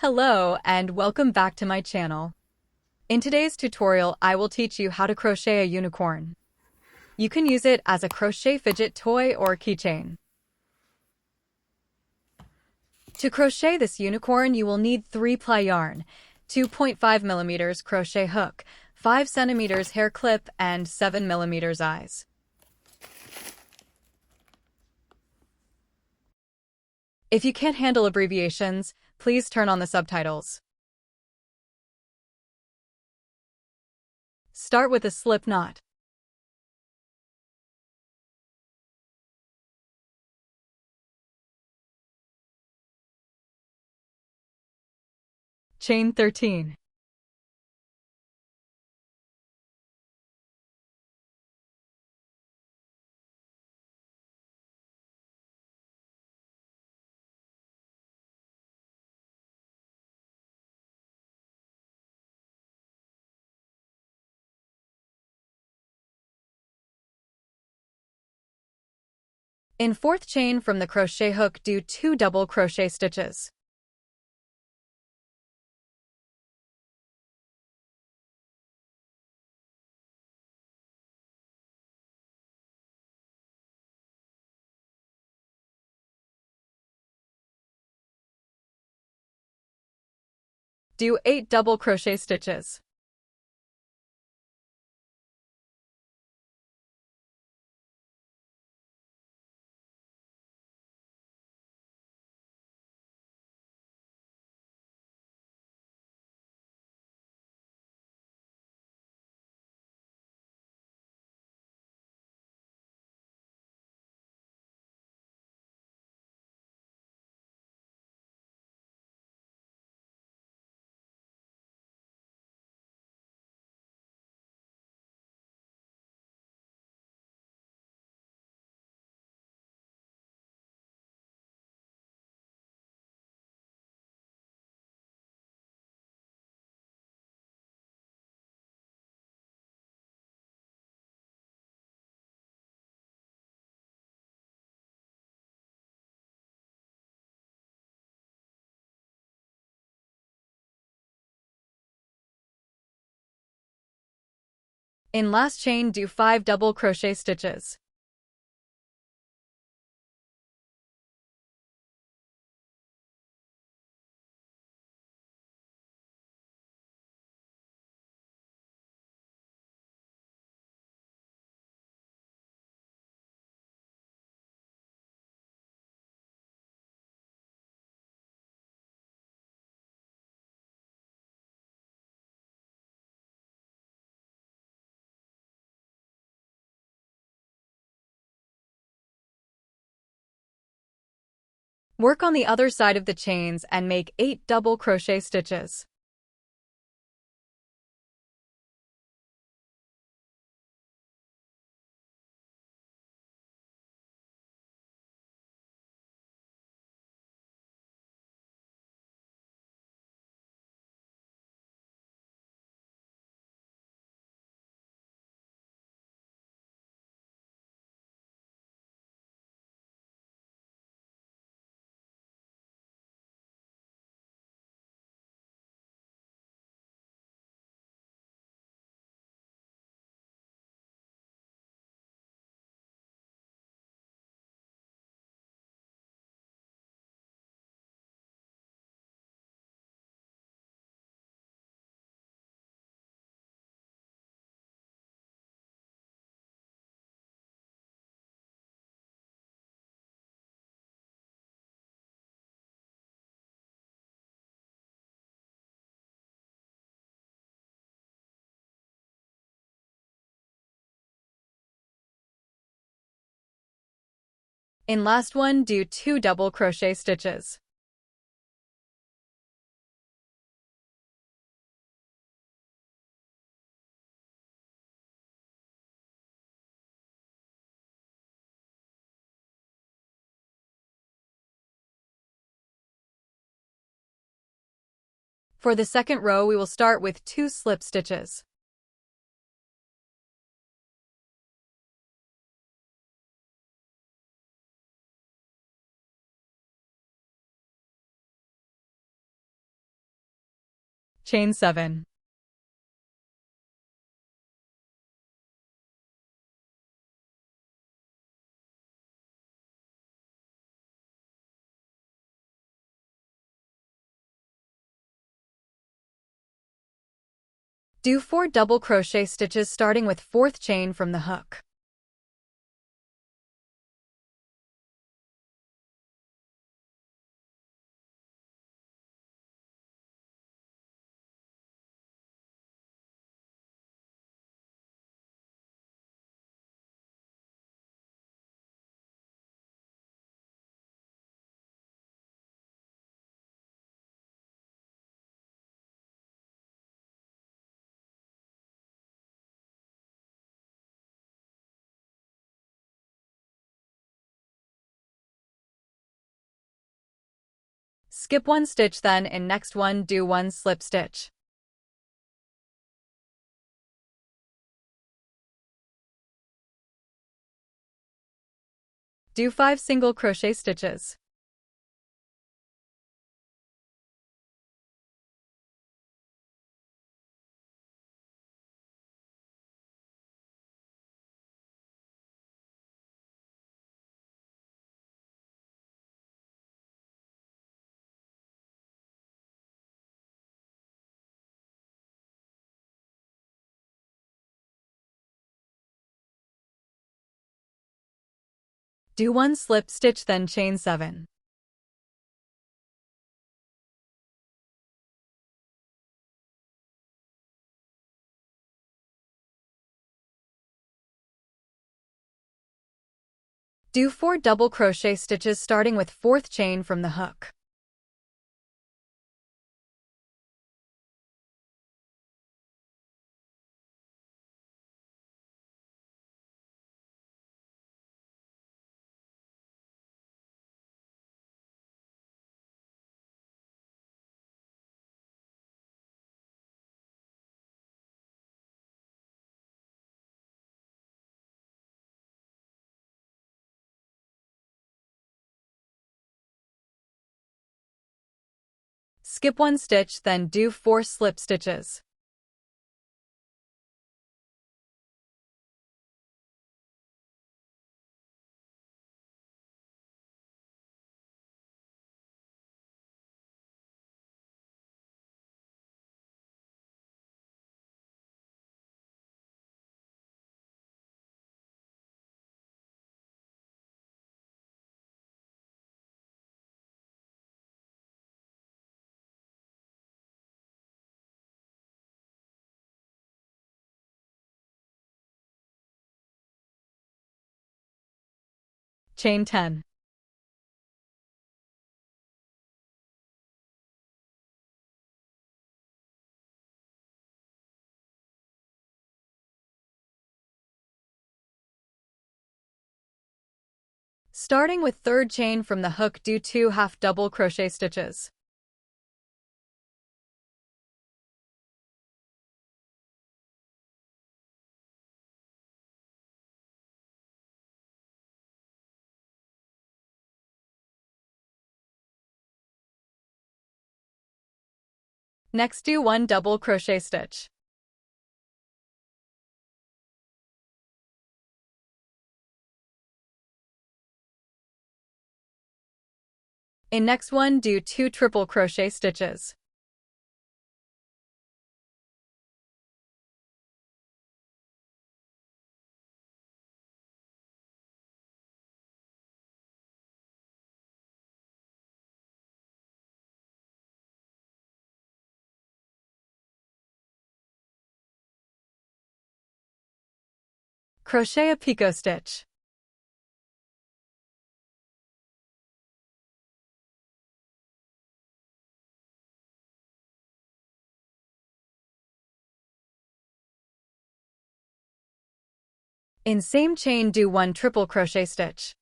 Hello and welcome back to my channel. In today's tutorial, I will teach you how to crochet a unicorn. You can use it as a crochet fidget toy or keychain. To crochet this unicorn, you will need 3-ply yarn, 2.5mm crochet hook, 5cm hair clip, and 7mm eyes. If you can't handle abbreviations, please turn on the subtitles. Start with a slip knot. Chain 13. In fourth chain from the crochet hook, do 2 double crochet stitches. Do 8 double crochet stitches. In last chain, do 5 double crochet stitches. Work on the other side of the chains and make 8 double crochet stitches. In last one, do 2 double crochet stitches. For the second row, we will start with 2 slip stitches. Chain 7. Do 4 double crochet stitches starting with 4th chain from the hook. Skip 1 stitch, then in next one do 1 slip stitch. Do 5 single crochet stitches. Do 1 slip stitch, then chain 7. Do 4 double crochet stitches starting with 4th chain from the hook. Skip 1 stitch, then do 4 slip stitches. Chain 10. Starting with 3rd chain from the hook, do 2 half double crochet stitches. Next do 1 double crochet stitch. In next one do 2 triple crochet stitches. Crochet a picot stitch. In same chain do 1 triple crochet stitch.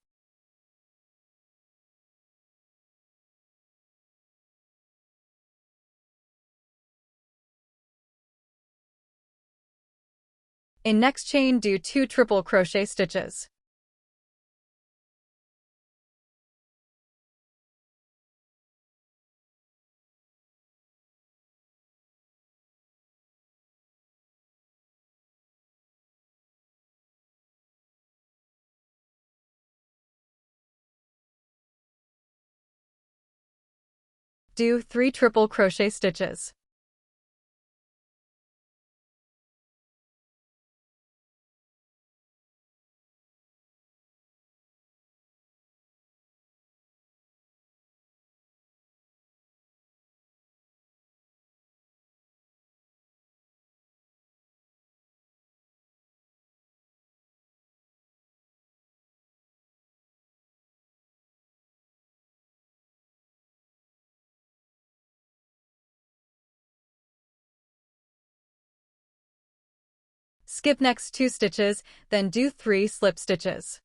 In next chain do 2 triple crochet stitches. Do 3 triple crochet stitches. Skip next 2 stitches, then do 3 slip stitches.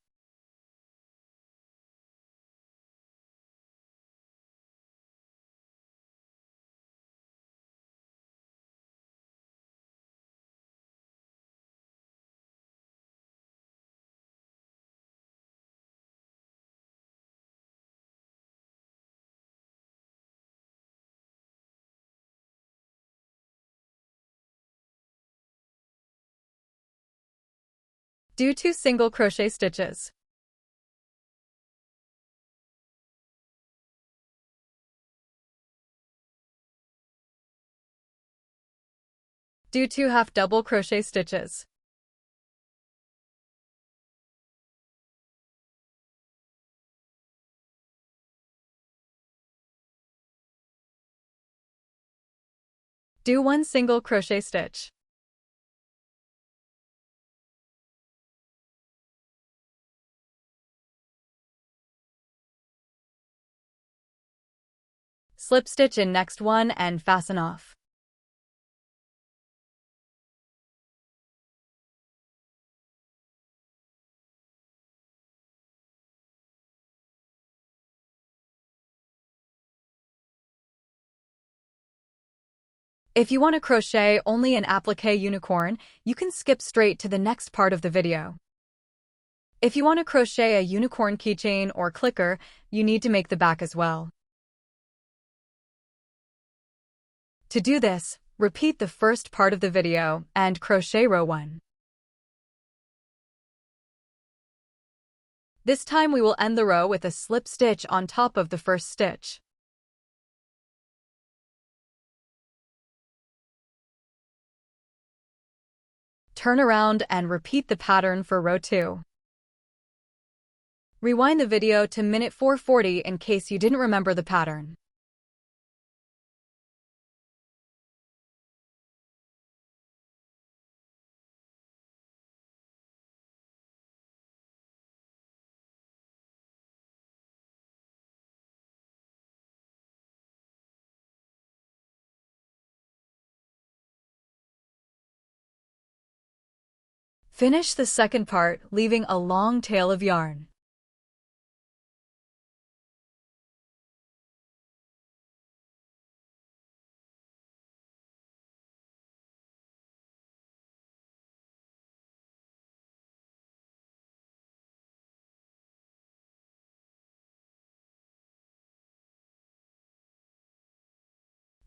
Do 2 single crochet stitches. Do 2 half double crochet stitches. Do 1 single crochet stitch. Slip stitch in next one and fasten off. If you want to crochet only an applique unicorn, you can skip straight to the next part of the video. If you want to crochet a unicorn keychain or clicker, you need to make the back as well. To do this, repeat the first part of the video and crochet row 1. This time we will end the row with a slip stitch on top of the first stitch. Turn around and repeat the pattern for row 2. Rewind the video to minute 440 in case you didn't remember the pattern. Finish the second part, leaving a long tail of yarn.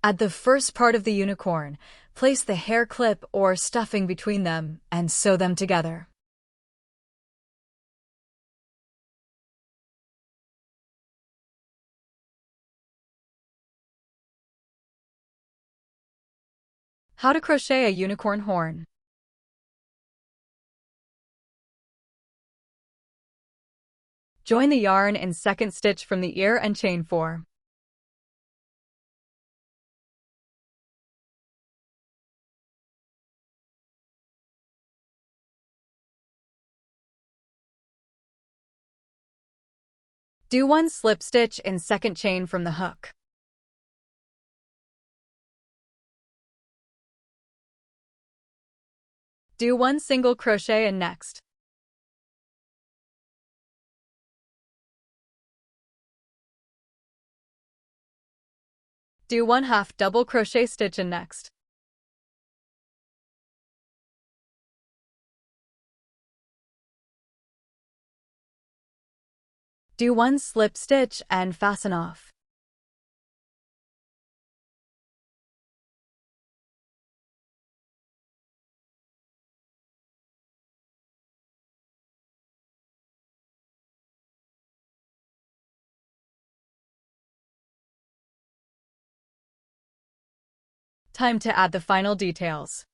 Add the first part of the unicorn, place the hair clip or stuffing between them, and sew them together. How to crochet a unicorn horn. Join the yarn in second stitch from the ear and chain 4. Do 1 slip stitch in second chain from the hook. Do 1 single crochet in next. Do 1 half double crochet stitch in next. Do 1 slip stitch and fasten off. Time to add the final details.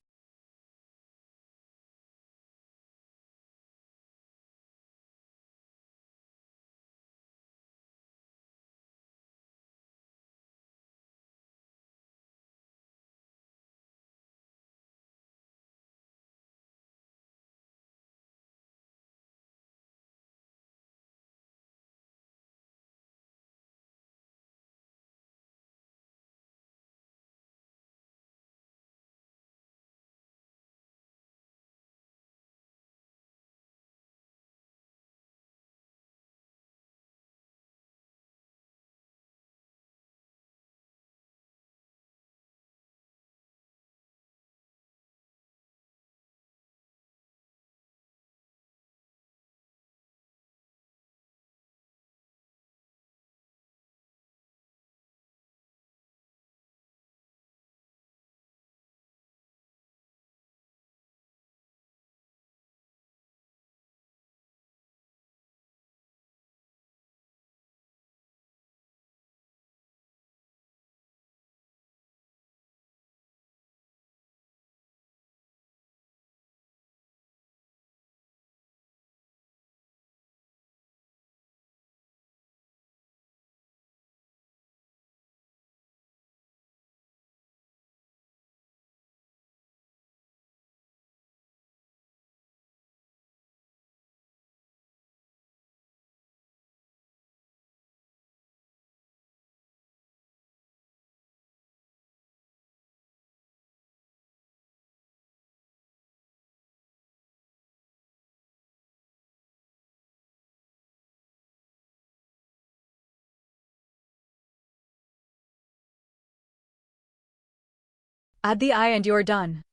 Add the eye and you're done.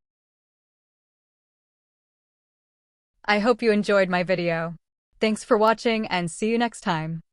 I hope you enjoyed my video. Thanks for watching and see you next time.